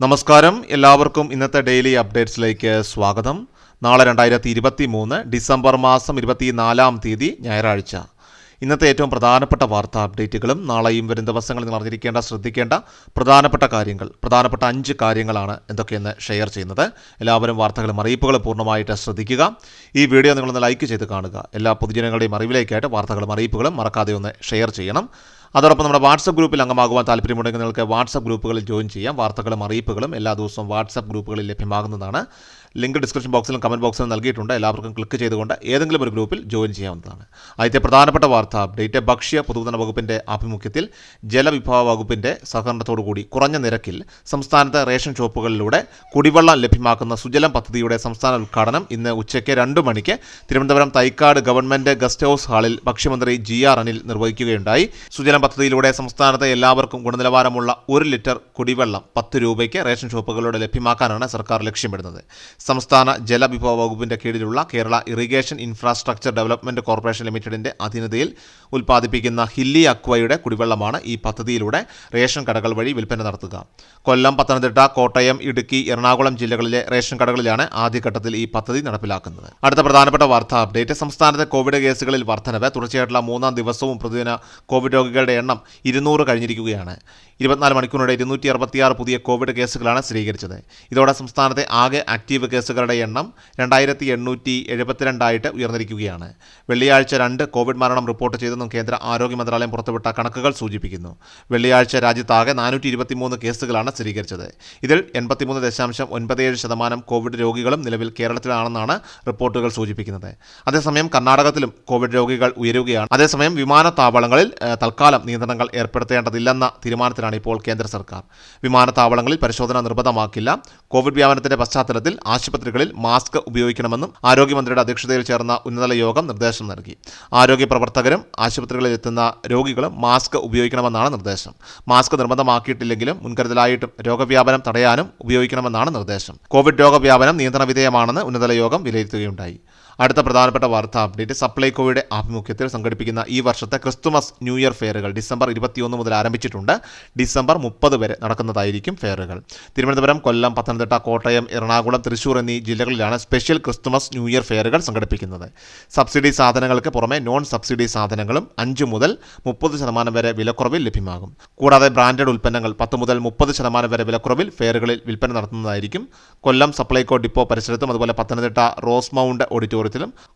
നമസ്കാരം, എല്ലാവർക്കും ഇന്നത്തെ ഡെയിലി അപ്ഡേറ്റ്സിലേക്ക് സ്വാഗതം. നാളെ 2023 ഡിസംബർ മാസം 24-ാം തീയതി ഞായറാഴ്ച. ഇന്നത്തെ ഏറ്റവും പ്രധാനപ്പെട്ട വാർത്താ അപ്ഡേറ്റുകളും നാളെയും വരും ദിവസങ്ങളിൽ നിങ്ങൾ അറിഞ്ഞിരിക്കേണ്ട ശ്രദ്ധിക്കേണ്ട പ്രധാനപ്പെട്ട 5 കാര്യങ്ങളാണ് എന്തൊക്കെയെന്ന് ഷെയർ ചെയ്യുന്നത്. എല്ലാവരും വാർത്തകളും അറിയിപ്പുകളും പൂർണ്ണമായിട്ട് ശ്രദ്ധിക്കുക. ഈ വീഡിയോ നിങ്ങളൊന്ന് ലൈക്ക് ചെയ്ത് കാണുക. എല്ലാ പൊതുജനങ്ങളുടെയും അറിവിലേക്കായിട്ട് വാർത്തകളും അറിയിപ്പുകളും മറക്കാതെ ഒന്ന് ഷെയർ ചെയ്യണം. അതോടൊപ്പം നമ്മുടെ വാട്സപ്പ് ഗ്രൂപ്പിൽ അംഗമാകുവാൻ താല്പര്യമുണ്ടെങ്കിൽ നിങ്ങൾക്ക് വാട്സപ്പ് ഗ്രൂപ്പുകളിൽ ജോയിൻ ചെയ്യാം. വാർത്തകളും അറിയിപ്പുകളും എല്ലാ ദിവസവും വാട്സപ്പ് ഗ്രൂപ്പുകളിൽ ലഭ്യമാകുന്നതാണ്. ലിങ്ക് ഡിസ്ക്രിപ്ഷൻ ബോക്സിലും കമൻറ്റ് ബോക്സിലും നൽകിയിട്ടുണ്ട്. എല്ലാവർക്കും ക്ലിക്ക് ചെയ്തുകൊണ്ട് ഏതെങ്കിലും ഒരു ഗ്രൂപ്പിൽ ജോയിൻ ചെയ്യാവുന്നതാണ്. ആദ്യത്തെ പ്രധാനപ്പെട്ട വാർത്താ അപ്ഡേറ്റ്, ഭക്ഷ്യ പൊതുവിതരണ വകുപ്പിൻ്റെ ആഭിമുഖ്യത്തിൽ ജലവിഭവ വകുപ്പിൻ്റെ സഹകരണത്തോടുകൂടി കുറഞ്ഞ നിരക്കിൽ സംസ്ഥാനത്തെ റേഷൻ ഷോപ്പുകളിലൂടെ കുടിവെള്ളം ലഭ്യമാക്കുന്ന സുജലം പദ്ധതിയുടെ സംസ്ഥാന ഉദ്ഘാടനം ഇന്ന് ഉച്ചയ്ക്ക് 2 മണിക്ക് Thiruvananthapuram Thycaud government guest house ഹാളിൽ ഭക്ഷ്യമന്ത്രി GR അനിൽ നിർവഹിക്കുകയുണ്ടായി. സുജലം പദ്ധതിയിലൂടെ സംസ്ഥാനത്തെ എല്ലാവർക്കും ഗുണനിലവാരമുള്ള 1 ലിറ്റർ കുടിവെള്ളം 10 രൂപയ്ക്ക് റേഷൻ ഷോപ്പുകളിലൂടെ ലഭ്യമാക്കാനാണ് സർക്കാർ ലക്ഷ്യമിടുന്നത്. സംസ്ഥാന ജലവിഭവ വകുപ്പിന്റെ കീഴിലുള്ള Kerala irrigation infrastructure development corporation ലിമിറ്റഡിന്റെ അധീനതയിൽ ഉൽപ്പാദിപ്പിക്കുന്ന ഹില്ലി അക്വയുടെ കുടിവെള്ളമാണ് ഈ പദ്ധതിയിലൂടെ റേഷൻ കടകൾ വഴി വിൽപ്പന നടത്തുക. കൊല്ലം, പത്തനംതിട്ട, കോട്ടയം, ഇടുക്കി, എറണാകുളം ജില്ലകളിലെ റേഷൻ കടകളിലാണ് ആദ്യഘട്ടത്തിൽ ഈ പദ്ധതി നടപ്പിലാക്കുന്നത്. അടുത്ത പ്രധാനപ്പെട്ട വാർത്താ അപ്ഡേറ്റ്, സംസ്ഥാനത്തെ കോവിഡ് കേസുകളിൽ വർധനവ്. തുടർച്ചയായിട്ടുള്ള 3-ാം ദിവസവും പ്രതിദിന കോവിഡ് രോഗികളുടെ എണ്ണം 200 കഴിഞ്ഞിരിക്കുകയാണ്. 24 മണിക്കൂറിനിടെ 266 പുതിയ കോവിഡ് കേസുകളാണ് സ്ഥിരീകരിച്ചത്. ഇതോടെ സംസ്ഥാനത്തെ ആകെ ആക്റ്റീവ് കേസുകളുടെ എണ്ണം 2872 ഉയർന്നിരിക്കുകയാണ്. വെള്ളിയാഴ്ച 2 കോവിഡ് മരണം റിപ്പോർട്ട് ചെയ്തെന്നും കേന്ദ്ര ആരോഗ്യ മന്ത്രാലയം പുറത്തുവിട്ട കണക്കുകൾ സൂചിപ്പിക്കുന്നു. വെള്ളിയാഴ്ച രാജ്യത്താകെ 423 കേസുകളാണ് സ്ഥിരീകരിച്ചത്. ഇതിൽ 83.97% കോവിഡ് രോഗികളും നിലവിൽ കേരളത്തിലാണെന്നാണ് റിപ്പോർട്ടുകൾ സൂചിപ്പിക്കുന്നത്. അതേസമയം കർണാടകത്തിലും കോവിഡ് രോഗികൾ ഉയരുകയാണ്. അതേസമയം വിമാനത്താവളങ്ങളിൽ തൽക്കാലം നിയന്ത്രണങ്ങൾ ഏർപ്പെടുത്തേണ്ടതില്ലെന്ന തീരുമാനത്തിലാണ് ഇപ്പോൾ കേന്ദ്ര സർക്കാർ. വിമാനത്താവളങ്ങളിൽ പരിശോധന നിർബന്ധമാക്കില്ല. കോവിഡ് വ്യാപനത്തിന്റെ പശ്ചാത്തലത്തിൽ ആശുപത്രികളിൽ മാസ്ക് ഉപയോഗിക്കണമെന്നും ആരോഗ്യമന്ത്രിയുടെ അധ്യക്ഷതയിൽ ചേർന്ന ഉന്നതതല യോഗം നിർദ്ദേശം നൽകി. ആരോഗ്യ പ്രവർത്തകരും ആശുപത്രികളിൽ എത്തുന്ന രോഗികളും മാസ്ക് ഉപയോഗിക്കണമെന്നാണ് നിർദ്ദേശം. മാസ്ക് നിർബന്ധമാക്കിയിട്ടില്ലെങ്കിലും മുൻകരുതലായിട്ടും രോഗവ്യാപനം തടയാനും ഉപയോഗിക്കണമെന്നാണ് നിർദ്ദേശം. കോവിഡ് രോഗവ്യാപനം നിയന്ത്രണ വിധേയമാണെന്ന് ഉന്നതതല യോഗം വിലയിരുത്തുകയുണ്ടായി. അടുത്ത പ്രധാനപ്പെട്ട വാർത്താ അപ്ഡേറ്റ്, സപ്ലൈകോയുടെ ആഭിമുഖ്യത്തിൽ സംഘടിപ്പിക്കുന്ന ഈ വർഷത്തെ ക്രിസ്തുമസ് ന്യൂ ഇയർ ഫെയറുകൾ ഡിസംബർ 21 മുതൽ ആരംഭിച്ചിട്ടുണ്ട്. ഡിസംബർ 30 വരെ നടക്കുന്നതായിരിക്കും ഫെയറുകൾ. തിരുവനന്തപുരം, കൊല്ലം, പത്തനംതിട്ട, കോട്ടയം, എറണാകുളം, തൃശൂർ എന്നീ ജില്ലകളിലാണ് സ്പെഷ്യൽ ക്രിസ്തുമസ് ന്യൂ ഇയർ ഫെയറുകൾ സംഘടിപ്പിക്കുന്നത്. സബ്സിഡി സാധനങ്ങൾക്ക് പുറമെ നോൺ സബ്സിഡി സാധനങ്ങളും 5 മുതൽ 30% വരെ വിലക്കുറവിൽ ലഭ്യമാകും. കൂടാതെ ബ്രാൻഡഡ് ഉൽപ്പന്നങ്ങൾ 10 മുതൽ 30% വരെ വിലക്കുറവിൽ ഫെയറുകളിൽ വിൽപ്പന നടത്തുന്നതായിരിക്കും. കൊല്ലം സപ്ലൈകോ ഡിപ്പോ പരിസരത്തും അതുപോലെ പത്തനംതിട്ട റോസ് മൗണ്ട് ഓഡിറ്റോറിയത്തിലും,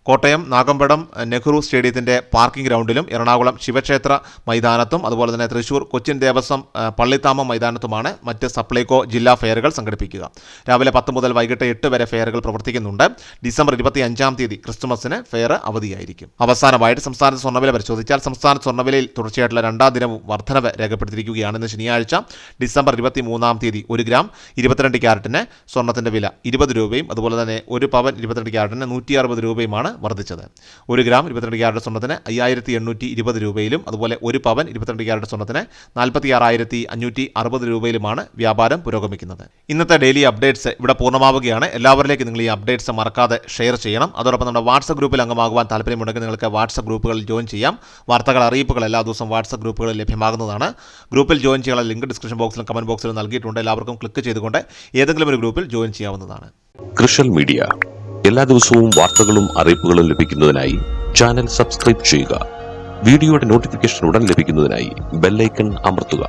കോട്ടയം നാഗമ്പടം നെഹ്റു സ്റ്റേഡിയത്തിന്റെ പാർക്കിംഗ് ഗ്രൗണ്ടിലും, എറണാകുളം ശിവക്ഷേത്ര മൈതാനത്തും അതുപോലെ തന്നെ തൃശൂർ കൊച്ചിൻ ദേവസ്വം പള്ളിത്താമം മൈതാനത്തുമാണ് മറ്റ് സപ്ലൈകോ ജില്ലാ ഫെയറുകൾ സംഘടിപ്പിക്കുക. രാവിലെ 10 മുതൽ വൈകിട്ട് 8 വരെ ഫെയറുകൾ പ്രവർത്തിക്കുന്നുണ്ട്. ഡിസംബർ 25-ാം തീയതി ക്രിസ്തുമസിന് ഫെയർ അവധിയായിരിക്കും. അവസാനമായിട്ട് സംസ്ഥാനത്ത് സ്വർണ്ണവില പരിശോധിച്ചാൽ സംസ്ഥാന സ്വർണ്ണവിലയിൽ തുടർച്ചയായിട്ടുള്ള 2-ാം ദിനവും വർധനവ് രേഖപ്പെടുത്തിയിരിക്കുകയാണെന്ന് ശനിയാഴ്ച ഡിസംബർ 23-ാം തീയതി 1 ഗ്രാം 22 ക്യാരറ്റിന് സ്വർണ്ണത്തിന്റെ വില 20 രൂപയും അതുപോലെ തന്നെ 1 പവൻ 22 ക്യാരറ്റിന് 160 രൂപയുമാണ് വർദ്ധിച്ചത്. 1 ഗ്രാം 22 ക്യാരറ്റ് സ്വർണ്ണത്തിന് 5820 രൂപയിലും അതുപോലെ 1 പവൻ 22 ക്യാരറ്റ് സ്വർണ്ണത്തിന് 46,560 രൂപയിലുമാണ് വ്യാപാരം പുരോഗമിക്കുന്നത്. ഇന്നത്തെ ഡെയിലി അപ്ഡേറ്റ്സ് ഇവിടെ പൂർണ്ണമാവുകയാണ്. എല്ലാവരിലേക്കും നിങ്ങൾ ഈ അപ്ഡേറ്റ്സ് മറക്കാതെ ഷെയർ ചെയ്യണം. അതോടൊപ്പം നമ്മുടെ വാട്സപ്പ് ഗ്രൂപ്പിൽ അംഗമാകുവാൻ താല്പര്യമുണ്ടെങ്കിൽ നിങ്ങൾക്ക് വാട്സപ്പ് ഗ്രൂപ്പുകളിൽ ജോയിൻ ചെയ്യാം. വാർത്തകൾ, അറിയിപ്പുകൾ എല്ലാ ദിവസവും വാട്സപ്പ് ഗ്രൂപ്പുകളിൽ ലഭ്യമാകുന്നതാണ്. ഗ്രൂപ്പിൽ ജോയിൻ ചെയ്യാനുള്ള ലിങ്ക് ഡിസ്ക്രിപ്ഷൻ ബോക്സിലും കമന്റ് ബോക്സിലും നൽകിയിട്ടുണ്ട്. എല്ലാവർക്കും ക്ലിക്ക് ചെയ്തുകൊണ്ട് ഏതെങ്കിലും ഒരു ഗ്രൂപ്പിൽ ജോയിൻ ചെയ്യാവുന്നതാണ്. കൃഷൽ മീഡിയ എല്ലാ ദിവസവും വാർത്തകളും അറിയിപ്പുകളും ലഭിക്കുന്നതിനായി ചാനൽ സബ്സ്ക്രൈബ് ചെയ്യുക. വീഡിയോയുടെ നോട്ടിഫിക്കേഷൻ ഉടൻ ലഭിക്കുന്നതിനായി ബെൽ ഐക്കൺ അമർത്തുക.